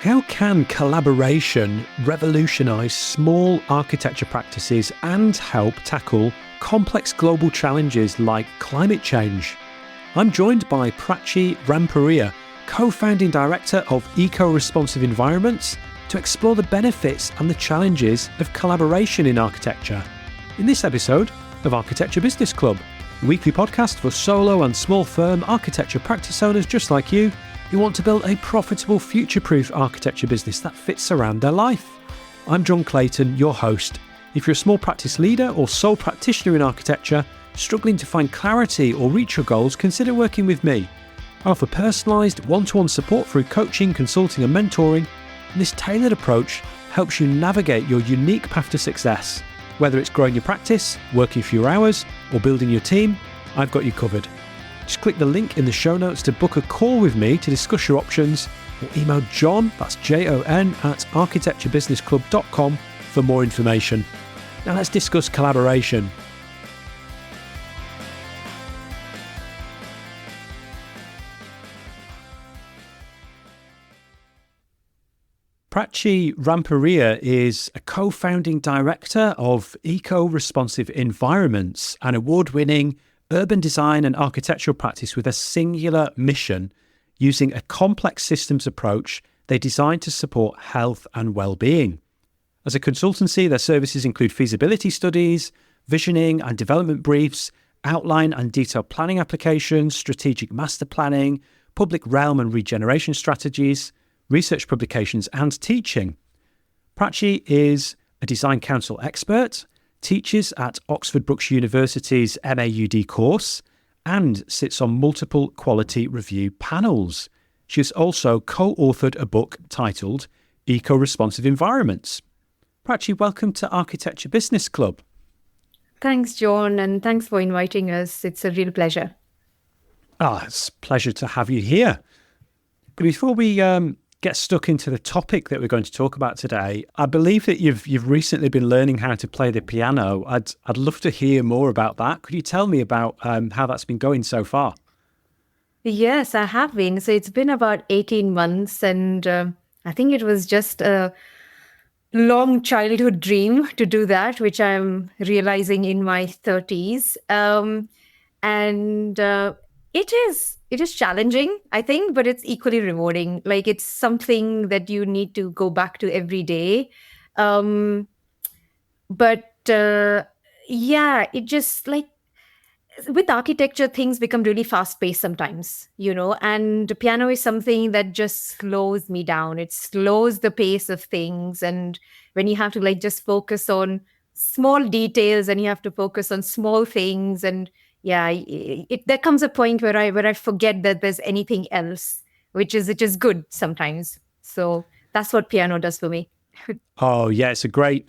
How can collaboration revolutionise small architecture practices and help tackle complex global challenges like climate change? I'm joined by Prachi Rampuria, co-founding director of EcoResponsive Environments, to explore the benefits and the challenges of collaboration in architecture. In this episode of Architecture Business Club, a weekly podcast for solo and small firm architecture practice owners just like you, who want to build a profitable, future-proof architecture business that fits around their life. I'm John Clayton, your host. If you're a small practice leader or sole practitioner in architecture, struggling to find clarity or reach your goals, consider working with me. I offer personalised, one-to-one support through coaching, consulting and mentoring, and this tailored approach helps you navigate your unique path to success. Whether it's growing your practice, working fewer hours, or building your team, I've got you covered. Just click the link in the show notes to book a call with me to discuss your options, or email John, that's Jon, at architecturebusinessclub.com for more information. Now let's discuss collaboration. Prachi Rampuria is a co-founding director of EcoResponsive Environments, an award-winning urban design and architectural practice with a singular mission. Using a complex systems approach, they design to support health and well-being. As a consultancy, their services include feasibility studies, visioning and development briefs, outline and detailed planning applications, strategic master planning, public realm and regeneration strategies, research publications and teaching. Prachi is a design council expert, teaches at Oxford Brookes University's MAUD course, and sits on multiple quality review panels. She has also co-authored a book titled Eco-Responsive Environments. Prachi, welcome to Architecture Business Club. Thanks, John, and thanks for inviting us. It's a real pleasure. It's a pleasure to have you here. Before we get stuck into the topic that we're going to talk about today, I believe that you've recently been learning how to play the piano. I'd love to hear more about that. Could you tell me about how that's been going so far? Yes, I have been. So it's been about 18 months, and I think it was just a long childhood dream to do that, which I'm realizing in my 30s. It is challenging, I think, but it's equally rewarding. Like, it's something that you need to go back to every day. It just like with architecture, things become really fast paced sometimes, and the piano is something that just slows me down. It slows the pace of things. And when you have to just focus on small details and you have to focus on small things, and there comes a point where I forget that there's anything else, which is good sometimes. So that's what piano does for me. Oh yeah, it's a great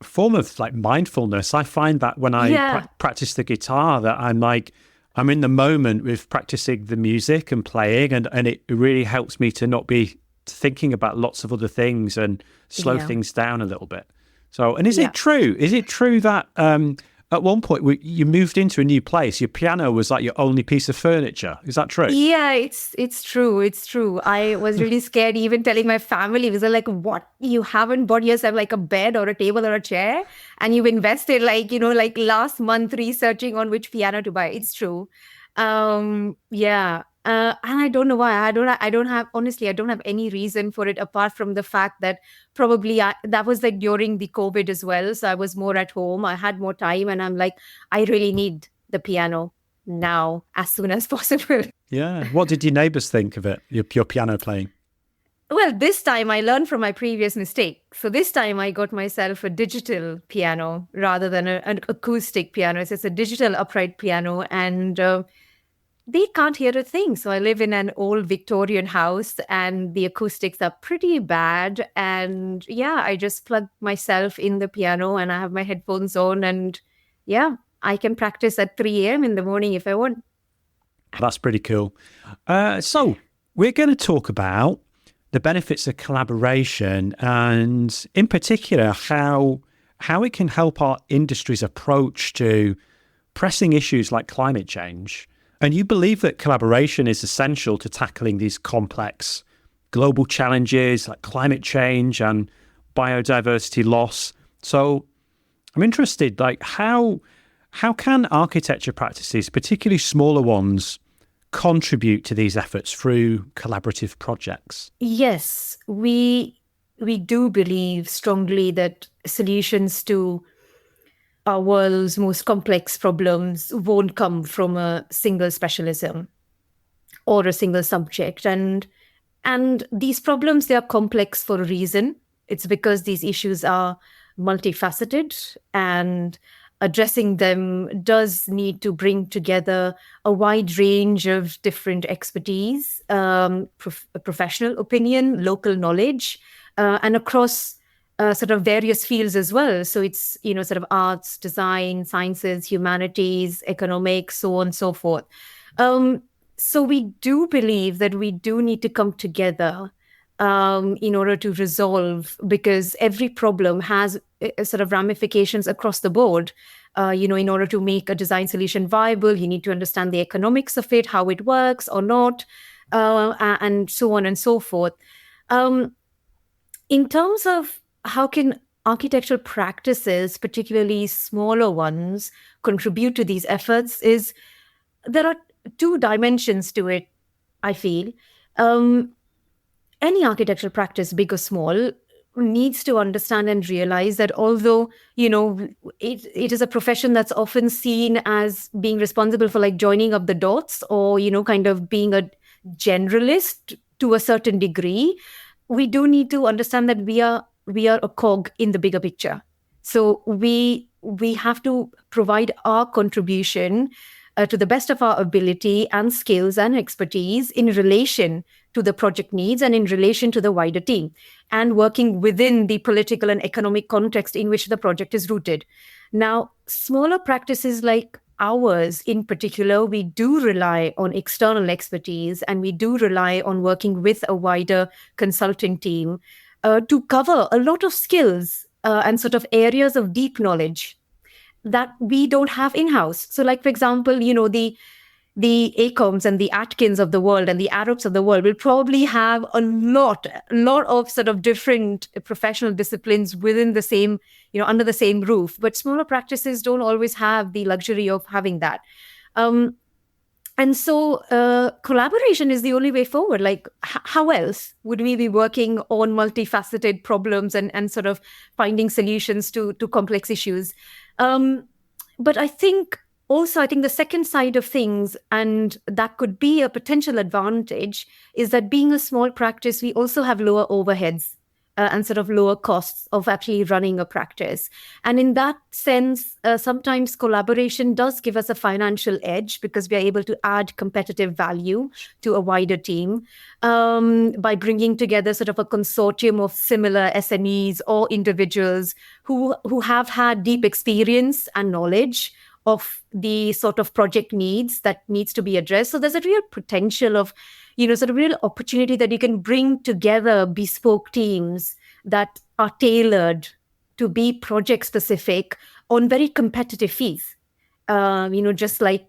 form of mindfulness. I find that when I practice the guitar, that I'm in the moment with practicing the music and playing, and it really helps me to not be thinking about lots of other things and slow things down a little bit. So, and is it true? Is it true that at one point, you moved into a new place, your piano was like your only piece of furniture? Is that true? Yeah, it's true. It's true. I was really scared even telling my family. It was like, what? You haven't bought yourself like a bed or a table or a chair? And you've invested last month researching on which piano to buy. It's true. And I don't know why. I don't have any reason for it apart from the fact that probably that was during the COVID as well. So I was more at home. I had more time, and I'm like, I really need the piano now as soon as possible. Yeah. What did your neighbours think of it, your piano playing? Well, this time I learned from my previous mistake. So this time I got myself a digital piano rather than an acoustic piano. It's a digital upright piano, and they can't hear a thing. So I live in an old Victorian house and the acoustics are pretty bad. And I just plug myself in the piano and I have my headphones on, and I can practice at 3 a.m. in the morning if I want. That's pretty cool. So we're going to talk about the benefits of collaboration, and in particular, how it can help our industry's approach to pressing issues like climate change. And you believe that collaboration is essential to tackling these complex global challenges like climate change and biodiversity loss. So I'm interested, like how can architecture practices, particularly smaller ones, contribute to these efforts through collaborative projects? Yes, we do believe strongly that solutions to our world's most complex problems won't come from a single specialism or a single subject. And these problems, they are complex for a reason. It's because these issues are multifaceted, and addressing them does need to bring together a wide range of different expertise, professional opinion, local knowledge, and across sort of various fields as well. So it's, sort of arts, design, sciences, humanities, economics, so on and so forth. So we do believe that we do need to come together in order to resolve, because every problem has sort of ramifications across the board. In order to make a design solution viable, you need to understand the economics of it, how it works or not, and so on and so forth. In terms of how can architectural practices, particularly smaller ones, contribute to these efforts, is there are two dimensions to it, I feel. Any architectural practice, big or small, needs to understand and realize that although, it is a profession that's often seen as being responsible for like joining up the dots, or, kind of being a generalist to a certain degree, we do need to understand that we are a cog in the bigger picture. So we have to provide our contribution to the best of our ability and skills and expertise in relation to the project needs and in relation to the wider team, and working within the political and economic context in which the project is rooted. Now, smaller practices like ours in particular, we do rely on external expertise, and we do rely on working with a wider consulting team to cover a lot of skills and sort of areas of deep knowledge that we don't have in-house. So like, for example, the ACOMs and the Atkins of the world and the Arabs of the world will probably have a lot of sort of different professional disciplines within the same, under the same roof. But smaller practices don't always have the luxury of having that. And so collaboration is the only way forward. Like, how else would we be working on multifaceted problems and sort of finding solutions to complex issues? But I think the second side of things, and that could be a potential advantage, is that being a small practice, we also have lower overheads and sort of lower costs of actually running a practice. And in that sense, sometimes collaboration does give us a financial edge, because we are able to add competitive value to a wider team by bringing together sort of a consortium of similar SMEs or individuals who have had deep experience and knowledge of the sort of project needs that needs to be addressed. So there's a real potential of, sort of real opportunity that you can bring together bespoke teams that are tailored to be project specific on very competitive fees, just like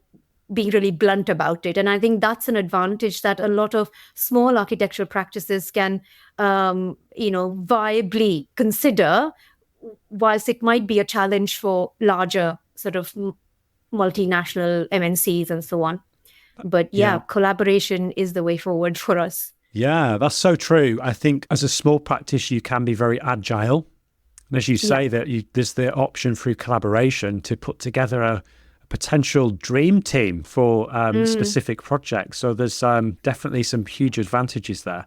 being really blunt about it. And I think that's an advantage that a lot of small architectural practices can, viably consider, whilst it might be a challenge for larger sort of multinational MNCs and so on. But collaboration is the way forward for us. Yeah, that's so true. I think as a small practice, you can be very agile. And as you say, that there's the option through collaboration to put together a potential dream team for specific projects. So there's definitely some huge advantages there.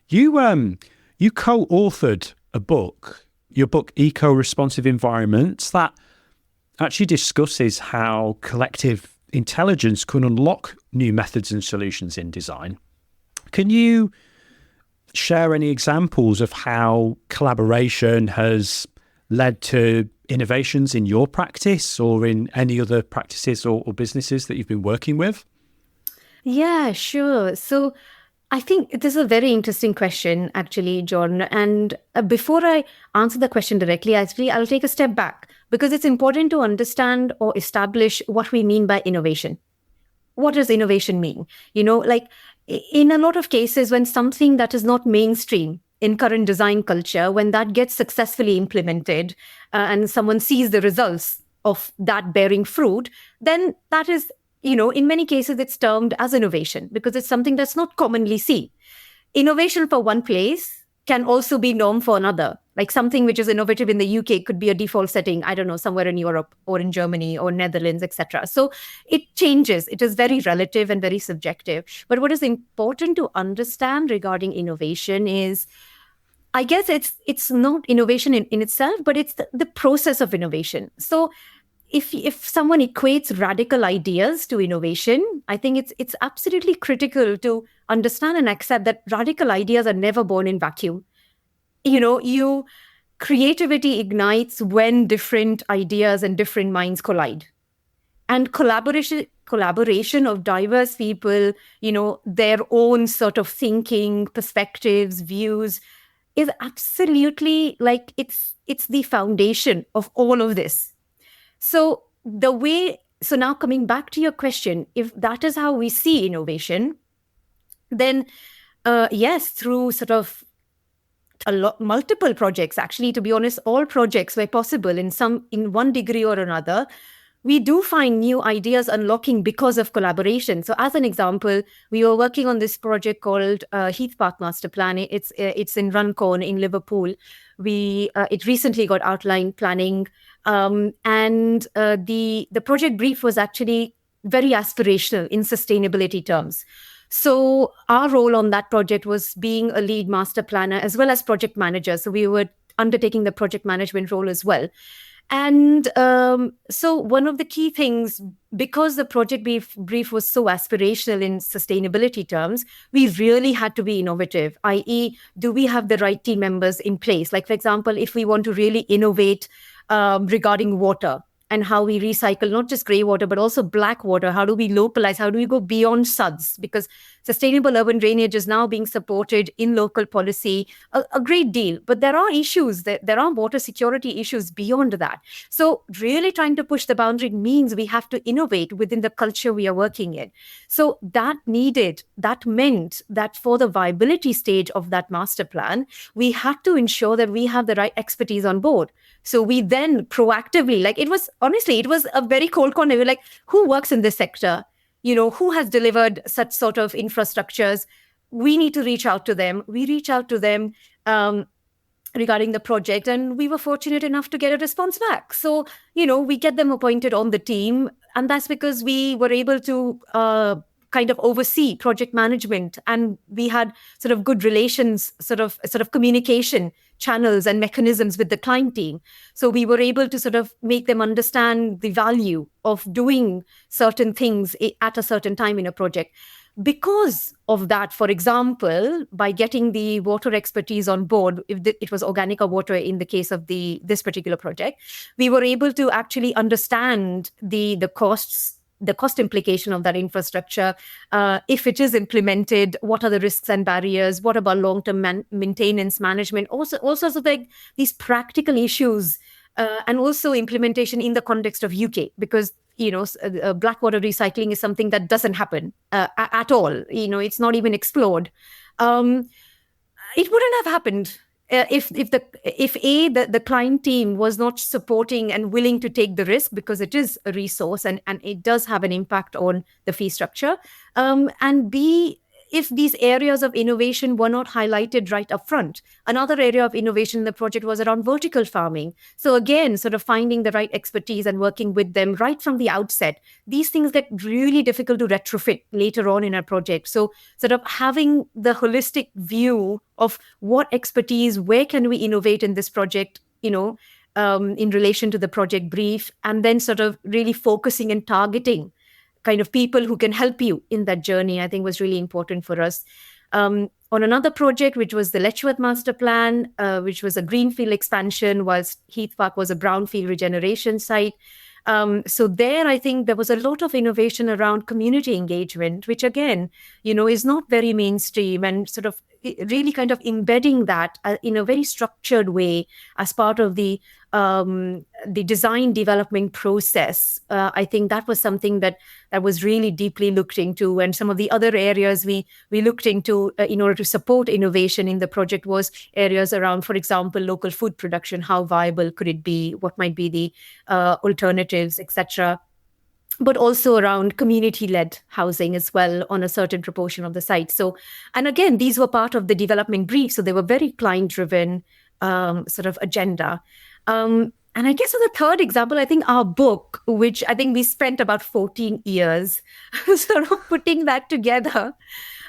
You co-authored a book, your book, EcoResponsive Environments, that actually discusses how collective intelligence can unlock new methods and solutions in design. Can you share any examples of how collaboration has led to innovations in your practice or in any other practices or businesses that you've been working with? Yeah, sure. So I think this is a very interesting question, actually, John. And before I answer the question directly, I'll take a step back, because it's important to understand or establish what we mean by innovation. What does innovation mean? in a lot of cases, when something that is not mainstream in current design culture, when that gets successfully implemented and someone sees the results of that bearing fruit, then that is, in many cases, it's termed as innovation because it's something that's not commonly seen. Innovation for one place can also be norm for another. Like something which is innovative in the UK could be a default setting, I don't know, somewhere in Europe or in Germany or Netherlands, etc. So it changes. It is very relative and very subjective. But what is important to understand regarding innovation is, I guess it's not innovation in itself, but it's the process of innovation. So if someone equates radical ideas to innovation, I think it's absolutely critical to understand and accept that radical ideas are never born in vacuum. You creativity ignites when different ideas and different minds collide. And collaboration of diverse people, their own sort of thinking, perspectives, views, is absolutely like it's the foundation of all of this. So now coming back to your question, if that is how we see innovation, then yes, through sort of multiple projects, actually, to be honest, all projects where possible in one degree or another, we do find new ideas unlocking because of collaboration. So as an example, we were working on this project called Heath Park Master Plan. It's in Runcorn in Liverpool. It recently got outline planning, and the project brief was actually very aspirational in sustainability terms. So our role on that project was being a lead master planner as well as project manager. So we were undertaking the project management role as well. And so one of the key things, because the project brief was so aspirational in sustainability terms, we really had to be innovative, i.e., do we have the right team members in place? Like, for example, if we want to really innovate regarding water and how we recycle not just grey water, but also black water, how do we localize, how do we go beyond SUDS? Because sustainable urban drainage is now being supported in local policy a great deal. But there are issues, there are water security issues beyond that. So really trying to push the boundary means we have to innovate within the culture we are working in. So that meant that for the viability stage of that master plan, we had to ensure that we have the right expertise on board. So we then proactively, it was a very cold corner. We were like, who works in this sector? Who has delivered such sort of infrastructures? We need to reach out to them. We reach out to them regarding the project, and we were fortunate enough to get a response back. So, we get them appointed on the team, and that's because we were able to kind of oversee project management, and we had sort of good relations, sort of communication channels and mechanisms with the client team. So we were able to sort of make them understand the value of doing certain things at a certain time in a project. Because of that, for example, by getting the water expertise on board, if it was Organica Water in the case of this particular project, we were able to actually understand the costs, the cost implication of that infrastructure. If it is implemented, what are the risks and barriers? What about long-term maintenance management? Also, all sorts of these practical issues, and also implementation in the context of UK, because black water recycling is something that doesn't happen at all. It's not even explored. It wouldn't have happened if the client team was not supporting and willing to take the risk, because it is a resource and it does have an impact on the fee structure. And B, if these areas of innovation were not highlighted right up front. Another area of innovation in the project was around vertical farming. So again, sort of finding the right expertise and working with them right from the outset. These things get really difficult to retrofit later on in our project. So sort of having the holistic view of what expertise, where can we innovate in this project, in relation to the project brief, and then sort of really focusing and targeting kind of people who can help you in that journey, I think was really important for us. On another project, which was the Letchworth Master Plan, which was a greenfield expansion, whilst Heath Park was a brownfield regeneration site. So there, I think there was a lot of innovation around community engagement, which again, is not very mainstream and sort of, really kind of embedding that in a very structured way as part of the design development process. I think that was something that was really deeply looked into. And some of the other areas we looked into in order to support innovation in the project was areas around, for example, local food production. How viable could it be? What might be the alternatives, etc., but also around community-led housing as well on a certain proportion of the site. So, and again, these were part of the development brief. So they were very client-driven sort of agenda. And I guess as a third example, I think our book, which I think we spent about 14 years sort of putting that together,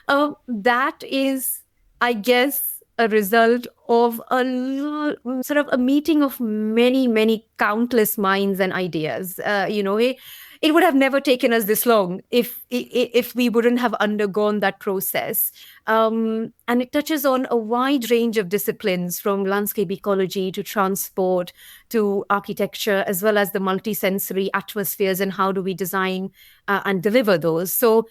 that is, I guess, a result of sort of a meeting of many countless minds and ideas. It would have never taken us this long if we wouldn't have undergone that process. And it touches on a wide range of disciplines, from landscape ecology to transport to architecture, as well as the multisensory atmospheres and how do we design and deliver those. So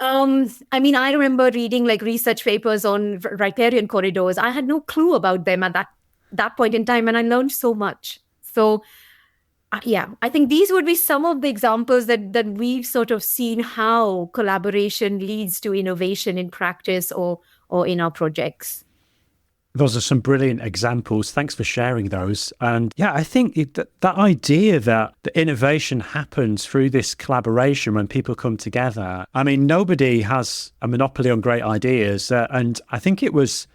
I remember reading like research papers on riparian corridors. I had no clue about them at that point in time, and I learned so much. So, I think these would be some of the examples that we've sort of seen how collaboration leads to innovation in practice or in our projects. Those are some brilliant examples. Thanks for sharing those. And I think that idea that the innovation happens through this collaboration when people come together. I mean, nobody has a monopoly on great ideas. And I think it was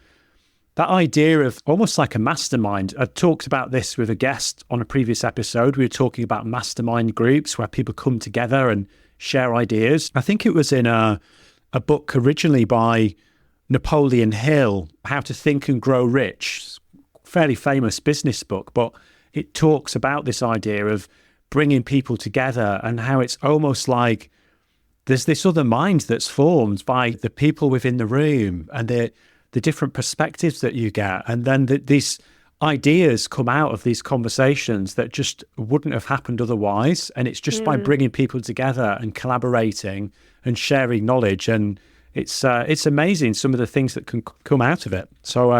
that idea of almost like a mastermind. I talked about this with a guest on a previous episode. We were talking about mastermind groups where people come together and share ideas. I think it was in a book originally by Napoleon Hill, How to Think and Grow Rich, fairly famous business book, but it talks about this idea of bringing people together and how it's almost like there's this other mind that's formed by the people within the room and the different perspectives that you get. And then these ideas come out of these conversations that just wouldn't have happened otherwise. And it's just by bringing people together and collaborating and sharing knowledge. And it's amazing some of the things that can come out of it. So,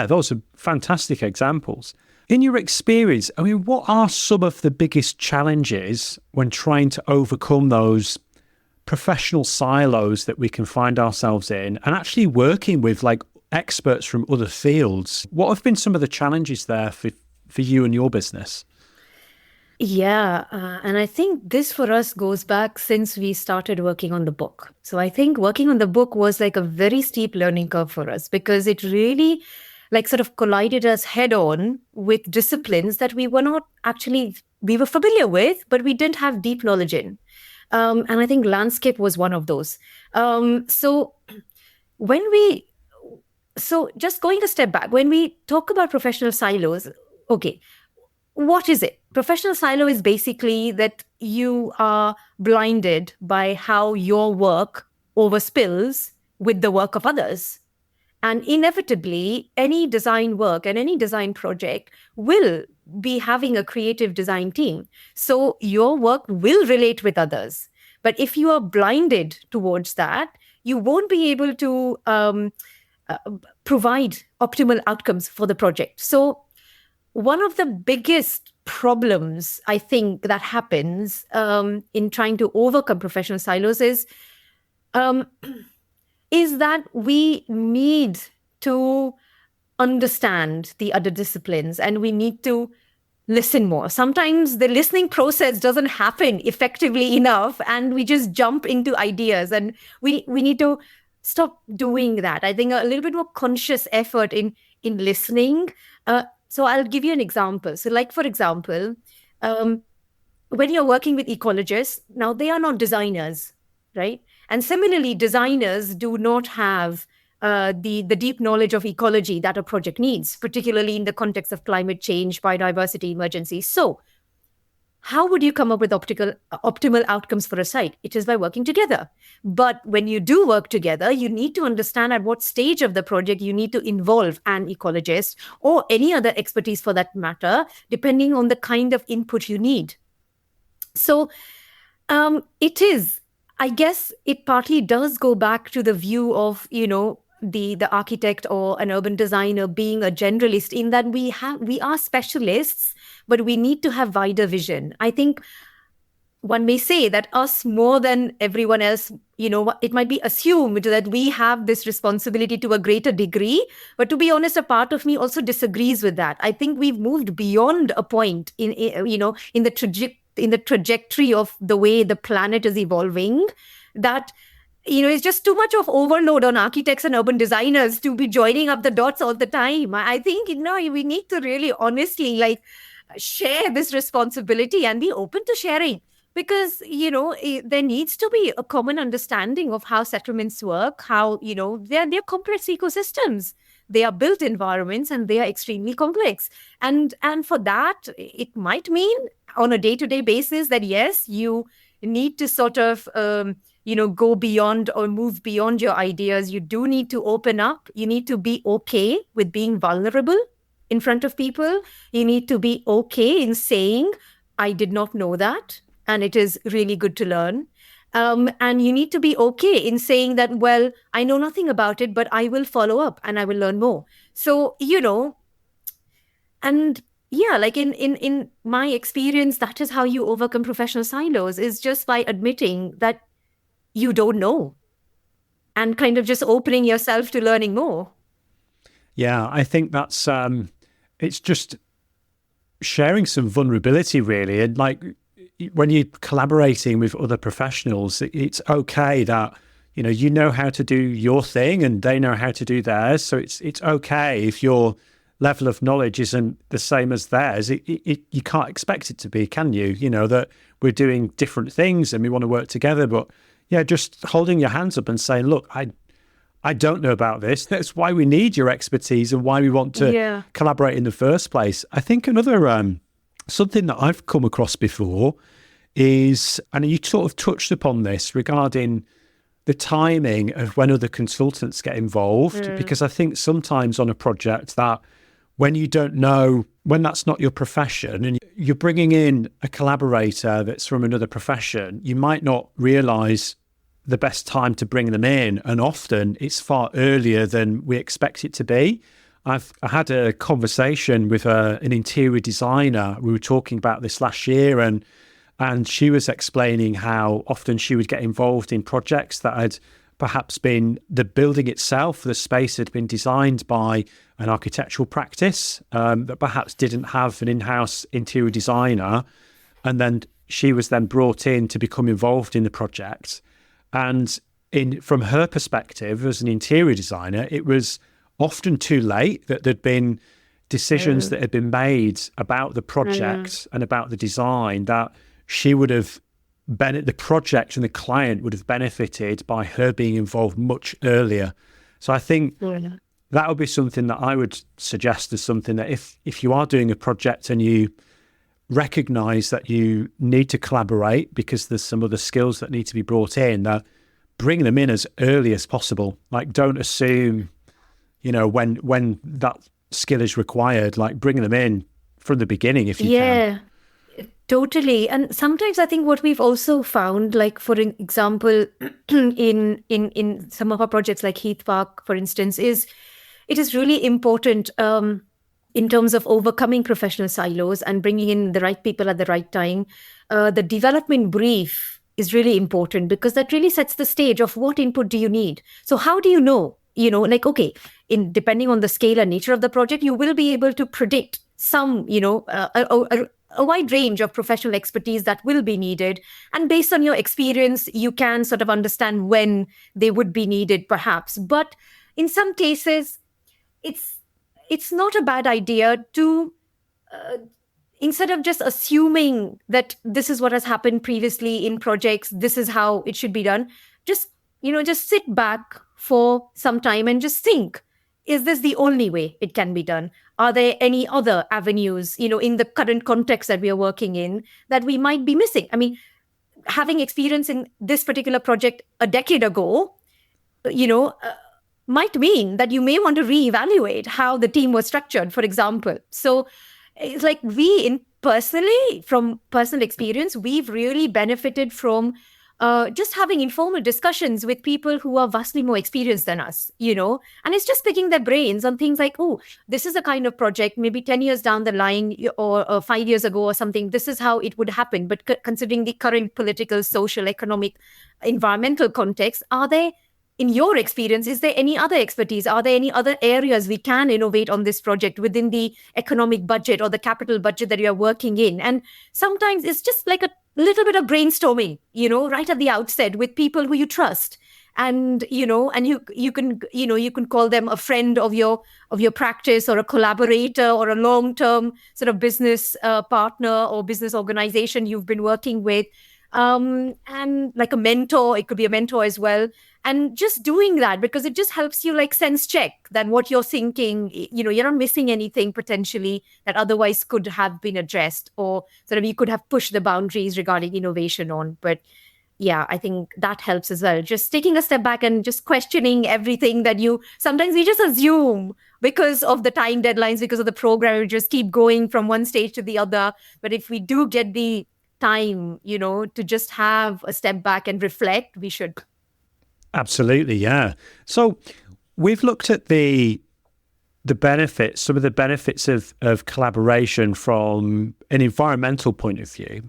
those are fantastic examples. In your experience, I mean, what are some of the biggest challenges when trying to overcome those professional silos that we can find ourselves in and actually working with like experts from other fields? What have been some of the challenges there for you and your business? And I think this for us goes back since we started working on the book. So I think working on the book was like a very steep learning curve for us because it really like sort of collided us head on with disciplines that we were familiar with, but we didn't have deep knowledge in. And I think landscape was one of those. So just going a step back, when we talk about professional silos, okay, what is it? Professional silo is basically that you are blinded by how your work overspills with the work of others. And inevitably, any design work and any design project will be having a creative design team. So your work will relate with others. But if you are blinded towards that, you won't be able to provide optimal outcomes for the project. So one of the biggest problems I think that happens in trying to overcome professional silos is that we need to understand the other disciplines and we need to listen more. Sometimes the listening process doesn't happen effectively enough and we just jump into ideas, and we need to stop doing that. I think a little bit more conscious effort in listening. So I'll give you an example. So like, for example, when you're working with ecologists, now they are not designers, right? And similarly, designers do not have the deep knowledge of ecology that a project needs, particularly in the context of climate change, biodiversity emergency. So how would you come up with optimal outcomes for a site? It is by working together. But when you do work together, you need to understand at what stage of the project you need to involve an ecologist or any other expertise for that matter, depending on the kind of input you need. So I guess it partly does go back to the view of, the architect or an urban designer being a generalist, in that we are specialists, but we need to have wider vision. I think one may say that us more than everyone else, it might be assumed that we have this responsibility to a greater degree. But to be honest, a part of me also disagrees with that. I think we've moved beyond a point in the trajectory of the way the planet is evolving, that it's just too much of overload on architects and urban designers to be joining up the dots all the time. I think we need to really honestly share this responsibility and be open to sharing, because there needs to be a common understanding of how settlements work, how they're complex ecosystems, they are built environments, and they are extremely complex. And for that, it might mean on a day-to-day basis that yes, you need to sort of go beyond or move beyond your ideas. You do need to open up. You need to be okay with being vulnerable in front of people. You need to be okay in saying, I did not know that, and it is really good to learn. And you need to be okay in saying that, well, I know nothing about it, but I will follow up and I will learn more. So, and yeah, like in my experience, that is how you overcome professional silos, is just by admitting that you don't know and kind of just opening yourself to learning more. Yeah, I think that's, it's just sharing some vulnerability, really. And like, when you're collaborating with other professionals, it's okay that, you know how to do your thing and they know how to do theirs. So it's okay if your level of knowledge isn't the same as theirs. You can't expect it to be, can you? That we're doing different things and we want to work together. But yeah, just holding your hands up and saying, look, I don't know about this. That's why we need your expertise and why we want to collaborate in the first place. I think another something that I've come across before is, and you sort of touched upon this regarding the timing of when other consultants get involved, because I think sometimes on a project that when you don't know, when that's not your profession and you're bringing in a collaborator that's from another profession, you might not realise the best time to bring them in. And often it's far earlier than we expect it to be. I had a conversation with an interior designer. We were talking about this last year, and she was explaining how often she would get involved in projects that had perhaps been, the building itself, the space had been designed by an architectural practice that perhaps didn't have an in-house interior designer. And then she was then brought in to become involved in the project. And from her perspective as an interior designer, it was often too late, that there'd been decisions that had been made about the project and about the design that she would have the project and the client would have benefited by her being involved much earlier. So I think that would be something that I would suggest as something that if you are doing a project and you recognize that you need to collaborate because there's some other skills that need to be brought in, that bring them in as early as possible. Like, don't assume when that skill is required, like bring them in from the beginning if you can. Yeah, totally. And sometimes I think what we've also found, like for example, in some of our projects like Heath Park, for instance, is it is really important in terms of overcoming professional silos and bringing in the right people at the right time. The development brief is really important because that really sets the stage of what input do you need. So how do you know? Okay, depending on the scale and nature of the project, you will be able to predict some, a wide range of professional expertise that will be needed. And based on your experience, you can sort of understand when they would be needed, perhaps. But in some cases, it's not a bad idea to, instead of just assuming that this is what has happened previously in projects, this is how it should be done, just sit back for some time and just think, is this the only way it can be done? Are there any other avenues, in the current context that we are working in, that we might be missing? I mean, having experience in this particular project a decade ago, might mean that you may want to reevaluate how the team was structured, for example. So it's like from personal experience, we've really benefited from just having informal discussions with people who are vastly more experienced than us, and it's just picking their brains on things like, oh, this is a kind of project, maybe 10 years down the line or 5 years ago or something, this is how it would happen. But considering the current political, social, economic, environmental context, are there, in your experience, is there any other expertise? Are there any other areas we can innovate on this project within the economic budget or the capital budget that you are working in? And sometimes it's just like a little bit of brainstorming, right at the outset with people who you trust. And, and you can call them a friend of your practice, or a collaborator, or a long-term sort of business partner or business organization you've been working with. And like a mentor, it could be a mentor as well. And just doing that, because it just helps you like sense check that what you're thinking, you're not missing anything potentially that otherwise could have been addressed, or sort of you could have pushed the boundaries regarding innovation on. But yeah, I think that helps as well. Just taking a step back and just questioning everything that sometimes we just assume because of the time deadlines, because of the program, we just keep going from one stage to the other. But if we do get the time, to just have a step back and reflect, we should. Absolutely, yeah. So we've looked at the benefits, some of the benefits of collaboration from an environmental point of view.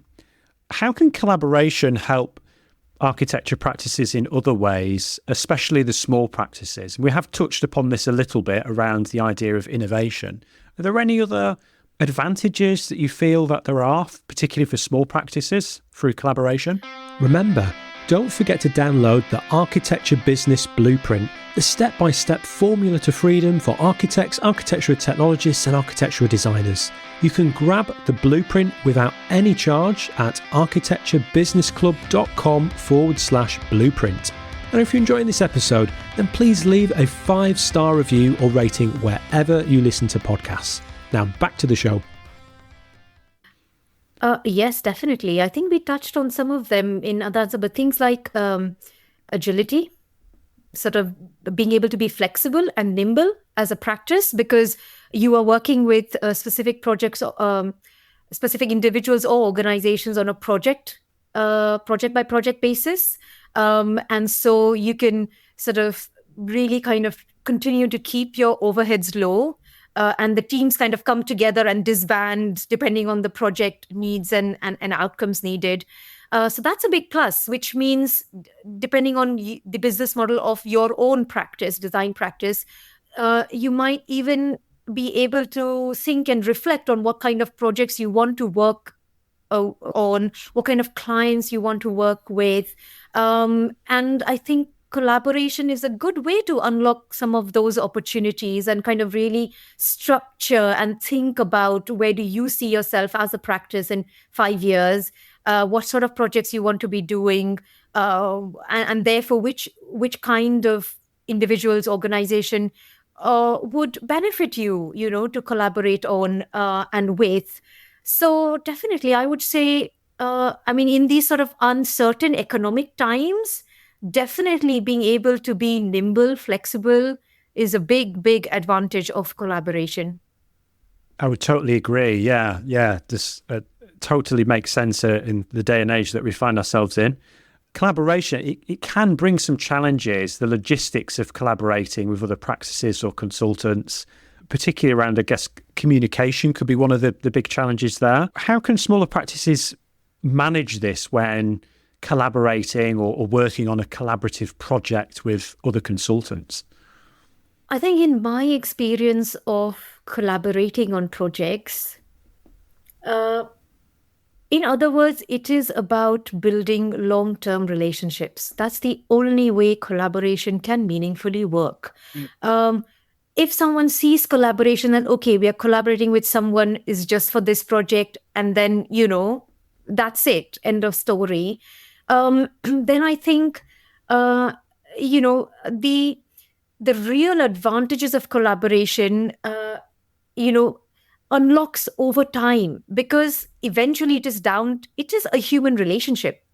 How can collaboration help architecture practices in other ways, especially the small practices? We have touched upon this a little bit around the idea of innovation. Are there any other advantages that you feel that there are, particularly for small practices, through collaboration? Remember, don't forget to download the Architecture Business Blueprint, the step-by-step formula to freedom for architects, architectural technologists and architectural designers. You can grab the blueprint without any charge at architecturebusinessclub.com/blueprint. And if you're enjoying this episode, then please leave a 5-star review or rating wherever you listen to podcasts. Now back to the show. Yes, definitely. I think we touched on some of them in others, but things like agility, sort of being able to be flexible and nimble as a practice, because you are working with specific projects, specific individuals or organizations on a project by project basis. And so you can sort of really kind of continue to keep your overheads low. And the teams kind of come together and disband depending on the project needs and outcomes needed. So that's a big plus, which means depending on the business model of your own practice, design practice, you might even be able to think and reflect on what kind of projects you want to work on, what kind of clients you want to work with. And I think collaboration is a good way to unlock some of those opportunities and kind of really structure and think about where do you see yourself as a practice in 5 years, what sort of projects you want to be doing, and therefore which kind of individuals, organization would benefit you, to collaborate on and with. So definitely, I would say, in these sort of uncertain economic times, definitely being able to be nimble, flexible is a big, big advantage of collaboration. I would totally agree. Yeah. This totally makes sense in the day and age that we find ourselves in. Collaboration, it can bring some challenges, the logistics of collaborating with other practices or consultants, particularly around, I guess, communication could be one of the big challenges there. How can smaller practices manage this when collaborating or working on a collaborative project with other consultants? I think in my experience of collaborating on projects, in other words, it is about building long-term relationships. That's the only way collaboration can meaningfully work. If someone sees collaboration and, okay, we are collaborating with someone is just for this project, and then, that's it, end of story. Then I think, the real advantages of collaboration, unlocks over time, because eventually it is a human relationship,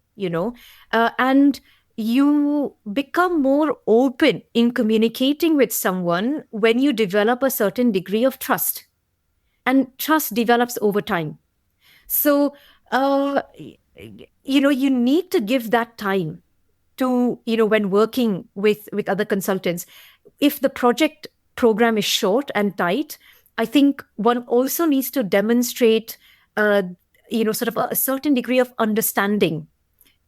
and you become more open in communicating with someone when you develop a certain degree of trust, and trust develops over time. So, You need to give that time to, when working with other consultants. If the project program is short and tight, I think one also needs to demonstrate, uh, sort of a certain degree of understanding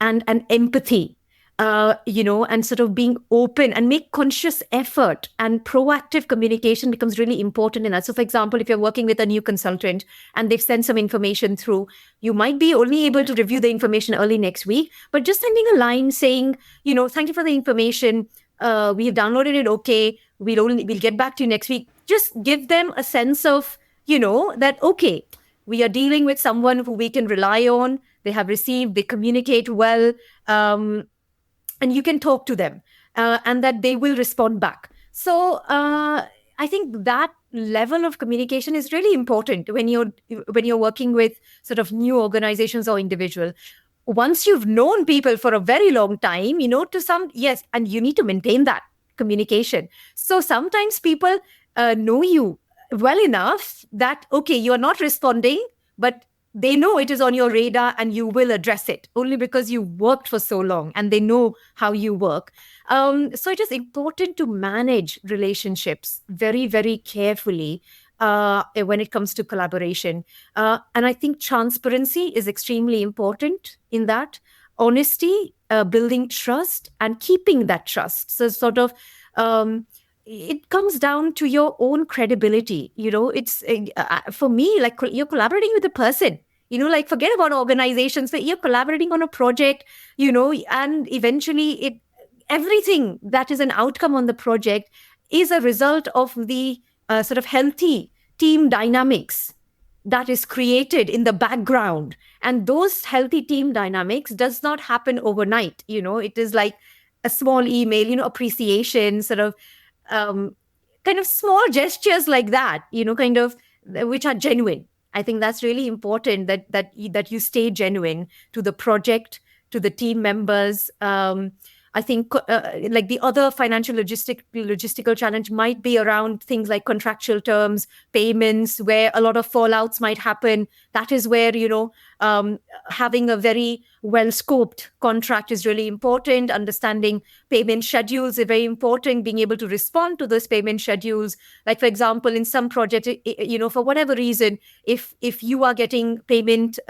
and empathy, and sort of being open and make conscious effort, and proactive communication becomes really important in that. So, for example, if you're working with a new consultant and they've sent some information through, you might be only able to review the information early next week, but just sending a line saying, thank you for the information. We have downloaded it. Okay, we'll get back to you next week. Just give them a sense of, that okay, we are dealing with someone who we can rely on. They have received, they communicate well, um, and you can talk to them, and that they will respond back. So I think that level of communication is really important when you're working with sort of new organizations or individual. Once you've known people for a very long time, to some, yes, and you need to maintain that communication. So sometimes people know you well enough that, okay, you're not responding, but they know it is on your radar and you will address it only because you worked for so long and they know how you work. So it is important to manage relationships very, very carefully when it comes to collaboration. And I think transparency is extremely important in that. Honesty, building trust, and keeping that trust. So, sort of, it comes down to your own credibility. It's for me, like you're collaborating with a person. Like forget about organizations, but you're collaborating on a project. And eventually, everything that is an outcome on the project is a result of the sort of healthy team dynamics that is created in the background. And those healthy team dynamics does not happen overnight. It is like a small email, appreciation, sort of, kind of small gestures like that, kind of, which are genuine. I think that's really important, that you stay genuine to the project, to the team members. I think like the other financial logistical challenge might be around things like contractual terms, payments, where a lot of fallouts might happen. That is where, having a very well scoped contract is really important. Understanding payment schedules is very important, being able to respond to those payment schedules. Like, for example, in some projects, for whatever reason, if you are getting payment,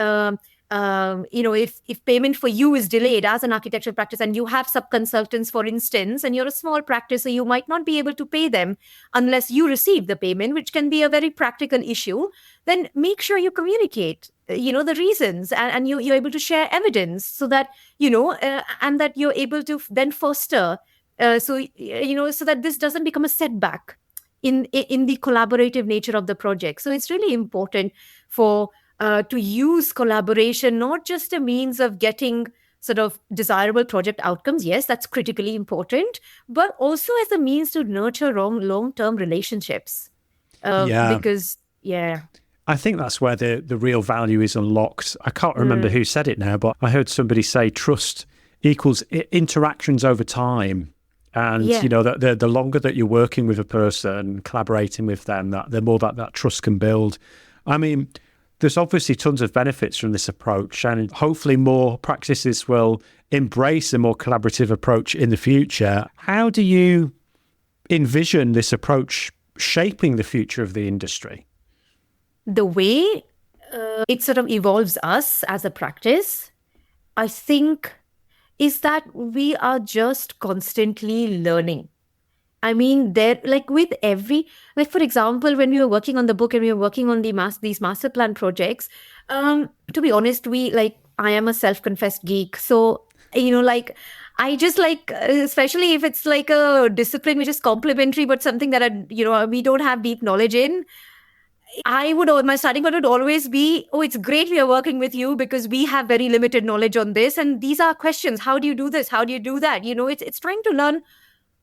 if payment for you is delayed as an architectural practice, and you have sub-consultants, for instance, and you're a small practice, so you might not be able to pay them unless you receive the payment, which can be a very practical issue. Then make sure you communicate, the reasons, and you're able to share evidence, so that, and that you're able to then foster, so that this doesn't become a setback in the collaborative nature of the project. So it's really important for to use collaboration, not just a means of getting sort of desirable project outcomes. Yes, that's critically important, but also as a means to nurture long-term relationships. Yeah. Because, yeah. I think that's where the real value is unlocked. I can't remember who said it now, but I heard somebody say trust equals interactions over time. And, that the longer that you're working with a person, collaborating with them, that the more that trust can build. I mean, there's obviously tons of benefits from this approach, and hopefully more practices will embrace a more collaborative approach in the future. How do you envision this approach shaping the future of the industry? The way it sort of evolves us as a practice, I think, is that we are just constantly learning. I mean, there, like with every, like for example, when we were working on the book and we were working on these master plan projects, to be honest, I am a self-confessed geek. So, like, I just like, especially if it's like a discipline which is complementary, but something that, we don't have deep knowledge in, my starting point would always be, oh, it's great we are working with you because we have very limited knowledge on this. And these are questions. How do you do this? How do you do that? It's trying to learn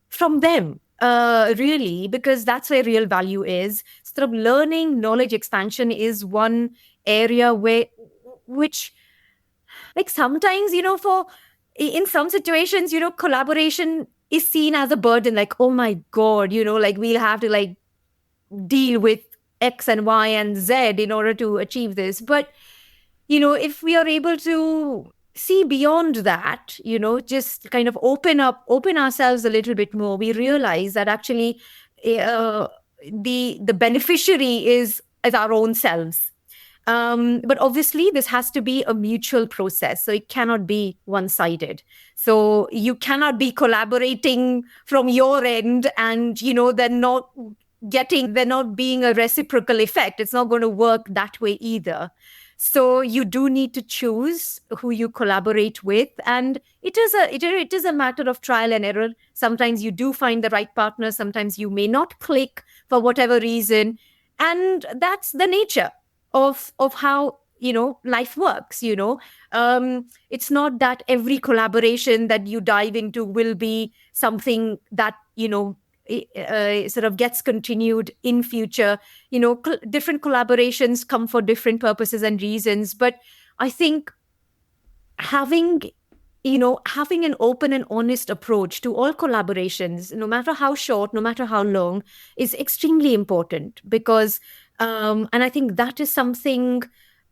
from them, really, because that's where real value is. Sort of learning, knowledge expansion is one area which, like sometimes, in some situations, collaboration is seen as a burden, like, oh my God, like we'll have to like deal with X and Y and Z in order to achieve this. But, if we are able to see beyond that, just kind of open ourselves a little bit more, we realize that actually uh, the beneficiary is our own selves. But obviously, this has to be a mutual process. So it cannot be one sided. So you cannot be collaborating from your end and, they're not being a reciprocal effect. It's not going to work that way either. So you do need to choose who you collaborate with, and it is a matter of trial and error. Sometimes you do find the right partner, sometimes you may not click for whatever reason, and that's the nature of how life works. It's not that every collaboration that you dive into will be something that sort of gets continued in future. Different collaborations come for different purposes and reasons, but I think having having an open and honest approach to all collaborations, no matter how short, no matter how long, is extremely important. Because and I think that is something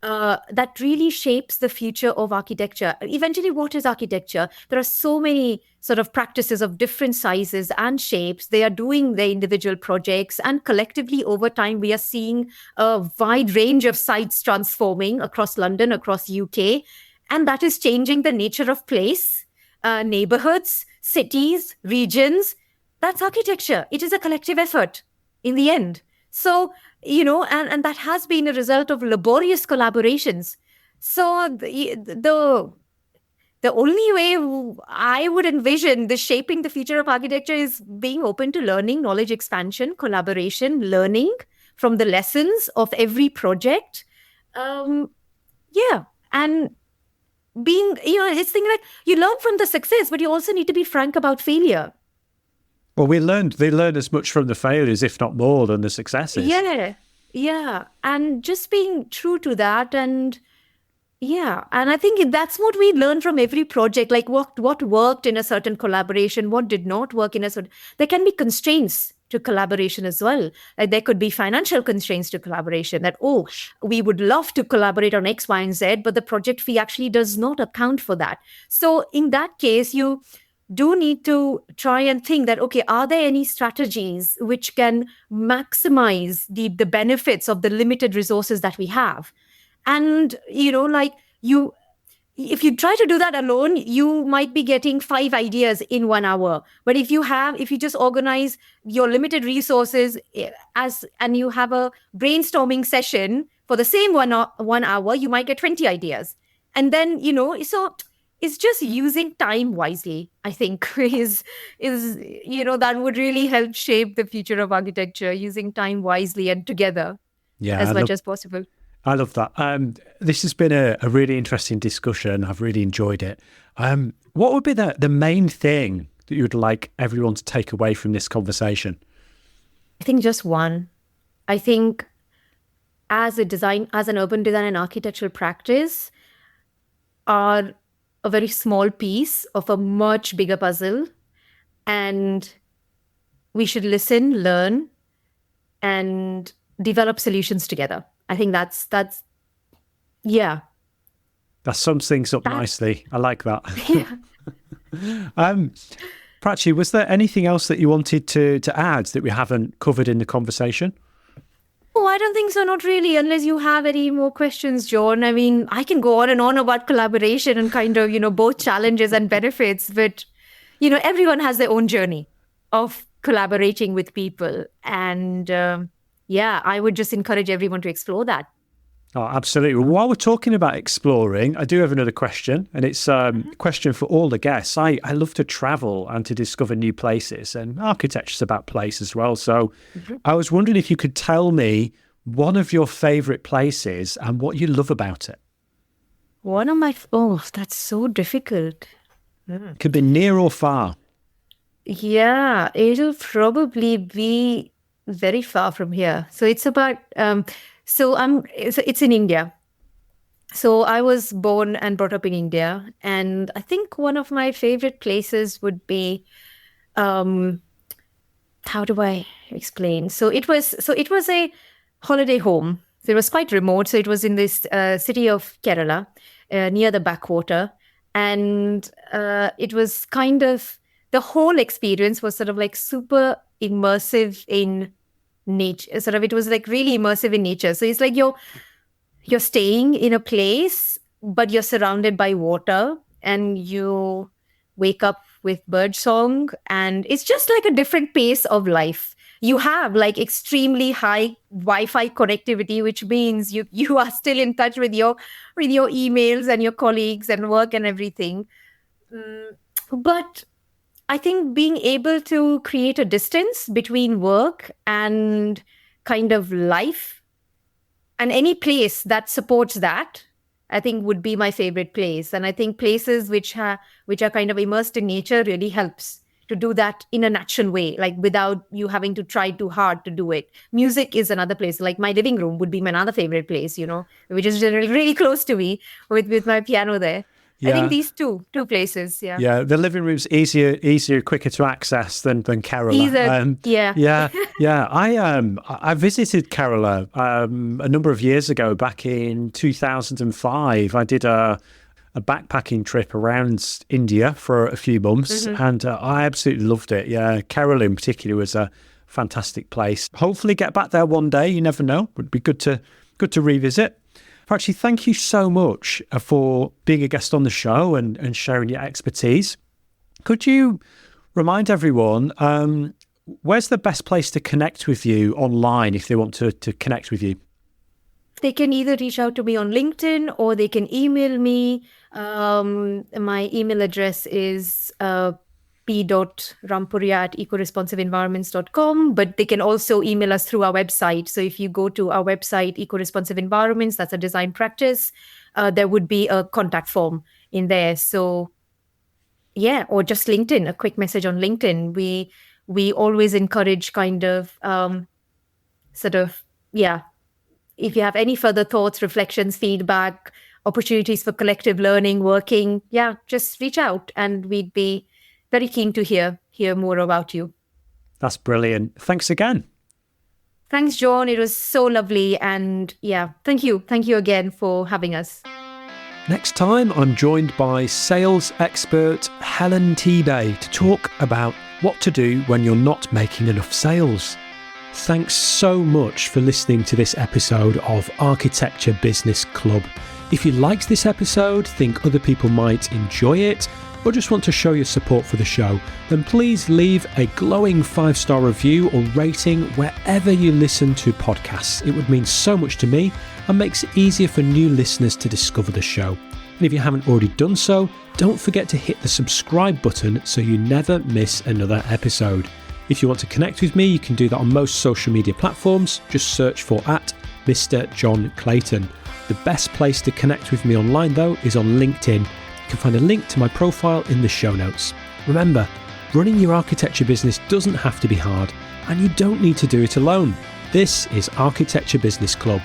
that really shapes the future of architecture. Eventually, what is architecture? There are so many sort of practices of different sizes and shapes. They are doing their individual projects, and collectively over time, we are seeing a wide range of sites transforming across London, across UK, and that is changing the nature of place, neighborhoods, cities, regions. That's architecture. It is a collective effort in the end. So, and that has been a result of laborious collaborations. So the only way I would envision the shaping the future of architecture is being open to learning, knowledge expansion, collaboration, learning from the lessons of every project. Yeah. And being, it's things like you learn from the success, but you also need to be frank about failure. Well, they learn as much from the failures, if not more, than the successes. Yeah. And just being true to that. And I think that's what we learn from every project, like what worked in a certain collaboration, what did not work in a certain. There can be constraints to collaboration as well. Like there could be financial constraints to collaboration, that, we would love to collaborate on X, Y, and Z, but the project fee actually does not account for that. So in that case, you do need to try and think that, okay, are there any strategies which can maximize the benefits of the limited resources that we have? And, if you try to do that alone, you might be getting 5 ideas in 1 hour. But if you just organize your limited resources and you have a brainstorming session for the same 1 hour, you might get 20 ideas. And then, so it's just using time wisely, I think, is that would really help shape the future of architecture, using time wisely and together as much as possible. I love that. This has been a really interesting discussion. I've really enjoyed it. What would be the main thing that you would like everyone to take away from this conversation? I think just one. I think as an urban design and architectural practice are a very small piece of a much bigger puzzle. And we should listen, learn, and develop solutions together. I think that's yeah. That sums things up nicely. I like that. Yeah. Prachi, was there anything else that you wanted to add that we haven't covered in the conversation? Oh, I don't think so. Not really, unless you have any more questions, John. I mean, I can go on and on about collaboration and kind of, both challenges and benefits, but, everyone has their own journey of collaborating with people. And I would just encourage everyone to explore that. Oh, absolutely. While we're talking about exploring, I do have another question, and it's a question for all the guests. I love to travel and to discover new places, and architecture is about place as well. So I was wondering if you could tell me one of your favourite places and what you love about it. That's so difficult. It could be near or far. Yeah, it'll probably be very far from here. So it's about... So it's in India. So I was born and brought up in India, and I think one of my favorite places would be, how do I explain? So it was a holiday home So it was quite remote. So it was in this city of Kerala, near the backwater. And it was kind of, the whole experience was sort of like super immersive in nature. Sort of, it was like really immersive in nature. So it's like you're staying in a place, but you're surrounded by water, and you wake up with bird song, and it's just like a different pace of life. You have like extremely high Wi-Fi connectivity, which means you are still in touch with your emails and your colleagues and work and everything. But I think being able to create a distance between work and kind of life, and any place that supports that, I think would be my favorite place. And I think places which are kind of immersed in nature really helps to do that in a natural way, like without you having to try too hard to do it. Music is another place. Like my living room would be my another favorite place, which is really close to me with my piano there. Yeah. I think these two places, yeah. Yeah, the living room's easier, quicker to access than Kerala. Yeah. I visited Kerala a number of years ago, back in 2005. I did a backpacking trip around India for a few months, and I absolutely loved it. Yeah, Kerala in particular was a fantastic place. Hopefully get back there one day. You never know. Would be good to revisit. Prachi, thank you so much for being a guest on the show and sharing your expertise. Could you remind everyone, where's the best place to connect with you online if they want to connect with you? They can either reach out to me on LinkedIn or they can email me. My email address is p.rampuria@ecoresponsiveenvironments.com, but they can also email us through our website. So if you go to our website, EcoResponsive Environments, that's a design practice, there would be a contact form in there. So yeah, or just LinkedIn, a quick message on LinkedIn. We always encourage kind of if you have any further thoughts, reflections, feedback, opportunities for collective learning, working, just reach out, and we'd be very keen to hear more about you. That's brilliant. Thanks again. Thanks, John. It was so lovely. And thank you. Thank you again for having us. Next time, I'm joined by sales expert Helen Tebay to talk about what to do when you're not making enough sales. Thanks so much for listening to this episode of Architecture Business Club. If you liked this episode, think other people might enjoy it, or just want to show your support for the show, then please leave a glowing 5-star review or rating wherever you listen to podcasts. It would mean so much to me and makes it easier for new listeners to discover the show. And if you haven't already done so, don't forget to hit the subscribe button so you never miss another episode. If you want to connect with me, you can do that on most social media platforms. Just search for @Mr. John Clayton. The best place to connect with me online, though, is on LinkedIn. You can find a link to my profile in the show notes. Remember, running your architecture business doesn't have to be hard, and you don't need to do it alone. This is Architecture Business Club.